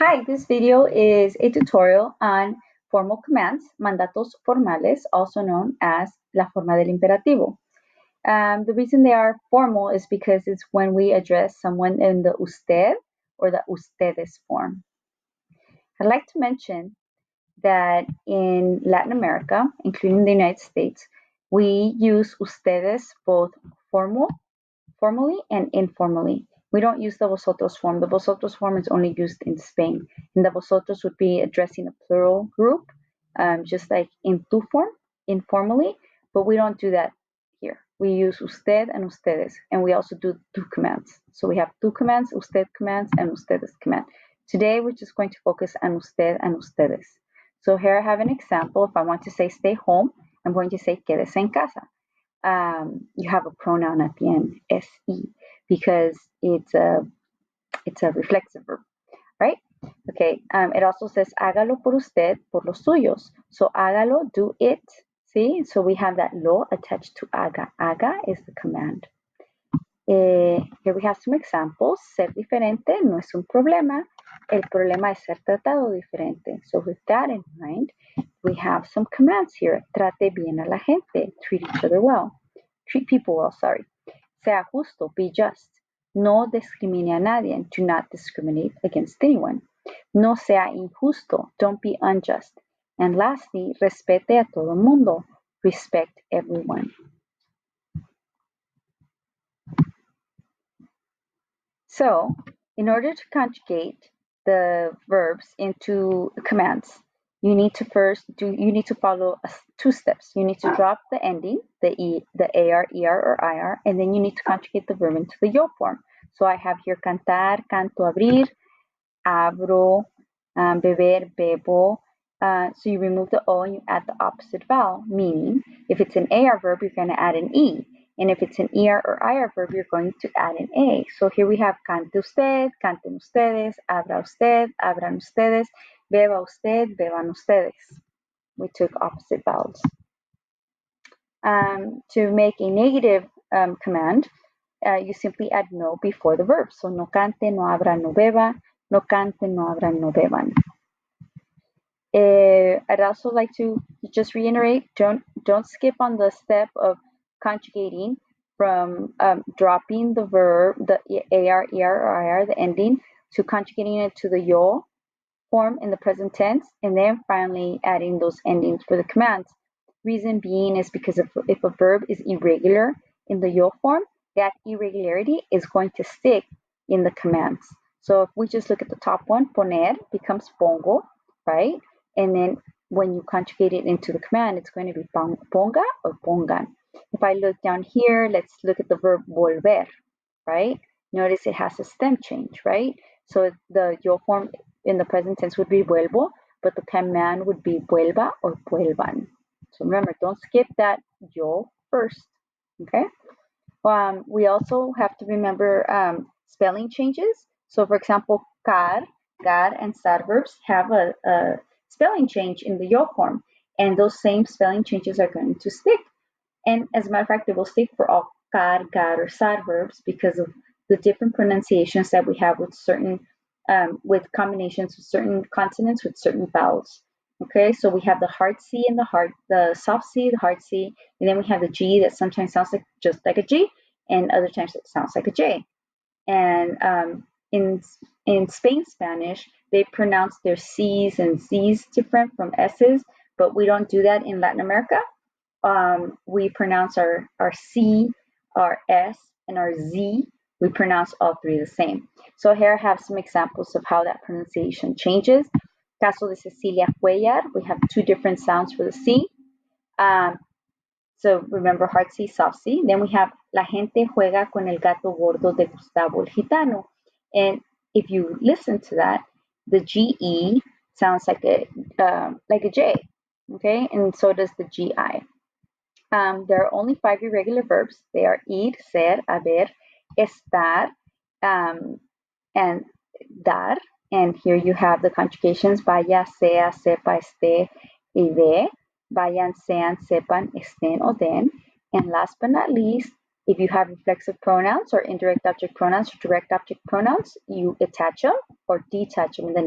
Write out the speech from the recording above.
Hi, this video is a tutorial on formal commands, mandatos formales, also known as la forma del imperativo. The reason they are formal is because it's when we address someone in the usted or the ustedes form. I'd like to mention that in Latin America, including the United States, we use ustedes both formally and informally. We don't use the vosotros form. The vosotros form is only used in Spain. And the vosotros would be addressing a plural group, just like in tu form, informally, but we don't do that here. We use usted and ustedes, and we also do tu commands. So we have tu commands, usted commands, and ustedes command. Today, we're just going to focus on usted and ustedes. So here I have an example. If I want to say stay home, I'm going to say quédese en casa. You have a pronoun at the end, se, because it's a reflexive verb, right? Okay, it also says hágalo por usted, por los suyos. So hágalo, do it, see? So we have that lo attached to haga. Haga is the command. Here we have some examples. Ser diferente no es un problema. El problema es ser tratado diferente. So with that in mind, we have some commands here. Trate bien a la gente. Treat each other well. Treat people well, sorry. Sea justo, be just. No discrimine a nadie, do not discriminate against anyone. No sea injusto, don't be unjust. And lastly, respete a todo mundo, respect everyone. So, in order to conjugate the verbs into commands, you need to follow two steps. You need to drop the ending, the AR, ER, or IR, and then you need to conjugate the verb into the yo form. So I have here cantar, canto, abrir, abro, beber, bebo. So you remove the O and you add the opposite vowel, meaning if it's an AR verb, you're going to add an E. And if it's an ER or IR verb, you're going to add an A. So here we have cante usted, canten ustedes, abra usted, abran ustedes, beba usted, beban ustedes. We took opposite vowels. To make a negative command, you simply add no before the verb. So no cante, no abra, no beba, no cante, no abran, no beban. I'd also like to just reiterate, don't skip on the step of conjugating from dropping the verb, the AR, ER, or IR, the ending, to conjugating it to the yo form in the present tense, and then finally adding those endings for the commands. Reason being is because if a verb is irregular in the yo form, that irregularity is going to stick in the commands. So if we just look at the top one, poner becomes pongo, right? And then when you conjugate it into the command, it's going to be ponga or pongan. If I look down here, let's look at the verb volver, right? Notice it has a stem change, right? So the yo form in the present tense would be vuelvo, but the command would be vuelva or vuelvan. So remember, don't skip that yo first, okay? We also have to remember spelling changes. So for example, car, and sar verbs have a spelling change in the yo form, and those same spelling changes are going to stick. And as a matter of fact, they will stick for all car, or sar verbs because of the different pronunciations that we have with certain, with combinations of certain consonants with certain vowels. Okay, so we have the hard C and the soft C, the hard C, and then we have the G that sometimes sounds like just like a G, and other times it sounds like a J. And in Spain Spanish, they pronounce their C's and Z's different from S's, but we don't do that in Latin America. We pronounce our C, our S, and our Z. We pronounce all three the same. So here I have some examples of how that pronunciation changes. Caso de Cecilia Cuellar, we have two different sounds for the C. So remember hard C, soft C. Then we have La gente juega con el gato gordo de Gustavo el Gitano. And if you listen to that, the GE sounds like a J, okay? And so does the GI. There are only 5 irregular verbs. They are ir, ser, haber, estar, and dar. And here you have the conjugations vaya, sea, sepa, esté, y de. Vayan, sean, sepan, estén, o den. And last but not least, if you have reflexive pronouns or indirect object pronouns or direct object pronouns, you attach them or detach them in the